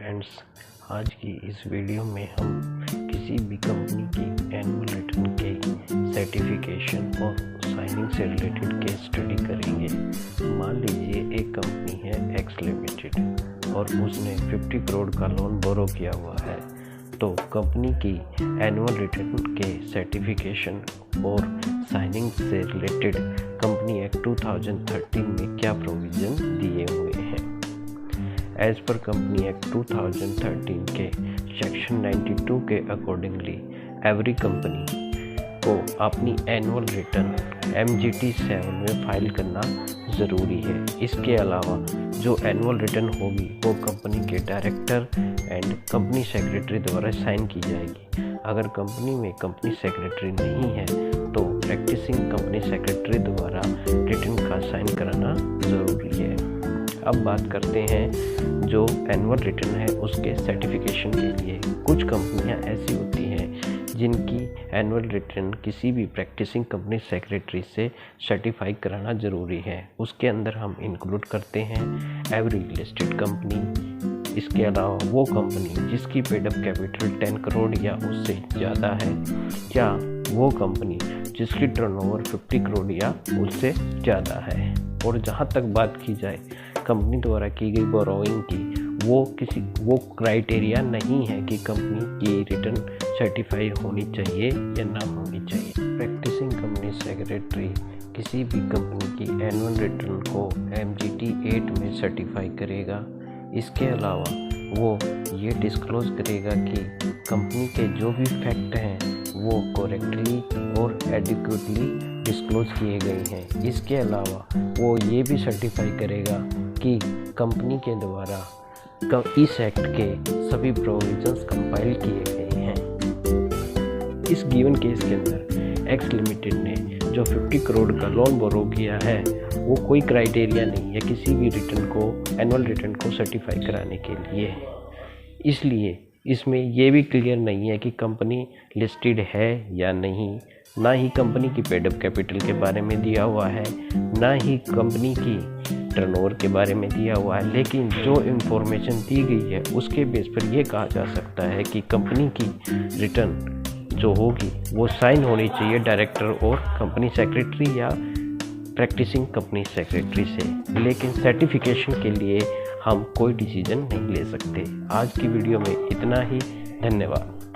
Friends, आज की इस वीडियो में हम किसी भी कंपनी की एनुअल रिटर्न के सर्टिफिकेशन और साइनिंग से रिलेटेड केस स्टडी करेंगे। मान लीजिए एक कंपनी है एक्स लिमिटेड और उसने 50 करोड़ का लोन बोरो किया हुआ है। तो कंपनी की एनुअल रिटर्न के सर्टिफिकेशन और साइनिंग से रिलेटेड कंपनी एक्ट 2013 में क्या प्रोविज़न दिए हुए हैं। एज पर कंपनी एक्ट 2013 के सेक्शन 92 के अकॉर्डिंगली एवरी कंपनी को अपनी एनुअल रिटर्न MGT 7 में फाइल करना ज़रूरी है। इसके अलावा जो एनुअल रिटर्न होगी वो कंपनी के डायरेक्टर एंड कंपनी सेक्रेटरी द्वारा साइन की जाएगी। अगर कंपनी में कंपनी सेक्रेटरी नहीं है तो प्रैक्टिसिंग कंपनी सेक्रेटरी द्वारा रिटर्न का साइन कराना ज़रूरी है। अब बात करते हैं जो एनुअल रिटर्न है उसके सर्टिफिकेशन के लिए। कुछ कंपनियां ऐसी होती हैं जिनकी एनुअल रिटर्न किसी भी प्रैक्टिसिंग कंपनी सेक्रेटरी से सर्टिफाई कराना ज़रूरी है। उसके अंदर हम इंक्लूड करते हैं एवरी लिस्टेड कंपनी। इसके अलावा वो कंपनी जिसकी पेड अप कैपिटल 10 करोड़ या उससे ज़्यादा है, या वो कंपनी जिसकी टर्नओवर 50 करोड़ या उससे ज़्यादा है। और जहाँ तक बात की जाए कंपनी द्वारा की गई बोरोइंग की, वो क्राइटेरिया नहीं है कि कंपनी की रिटर्न सर्टिफाई होनी चाहिए या ना होनी चाहिए। प्रैक्टिसिंग कंपनी सेक्रेटरी किसी भी कंपनी की एनुअल रिटर्न को MGT 8 में सर्टिफाई करेगा। इसके अलावा वो ये डिस्क्लोज करेगा कि कंपनी के जो भी फैक्ट हैं वो करेक्टली और एडिक्वेटली डिस्क्लोज किए गए हैं। इसके अलावा वो ये भी सर्टिफाई करेगा कि कंपनी के द्वारा इस एक्ट के सभी प्रोविजंस कंपाइल किए गए हैं। इस गिवन केस के अंदर एक्स लिमिटेड ने जो 50 करोड़ का लोन बोरो किया है वो कोई क्राइटेरिया नहीं है किसी भी रिटर्न को, एनुअल रिटर्न को सर्टिफाई कराने के लिए। इसलिए इसमें ये भी क्लियर नहीं है कि कंपनी लिस्टेड है या नहीं, ना ही कंपनी की पेड अप कैपिटल के बारे में दिया हुआ है, ना ही कंपनी की टर्नओवर के बारे में दिया हुआ है। लेकिन जो इन्फॉर्मेशन दी गई है उसके बेस पर यह कहा जा सकता है कि कंपनी की रिटर्न जो होगी वो साइन होनी चाहिए डायरेक्टर और कंपनी सेक्रेटरी या प्रैक्टिसिंग कंपनी सेक्रेटरी से। लेकिन सर्टिफिकेशन के लिए हम कोई डिसीजन नहीं ले सकते। आज की वीडियो में इतना ही। धन्यवाद।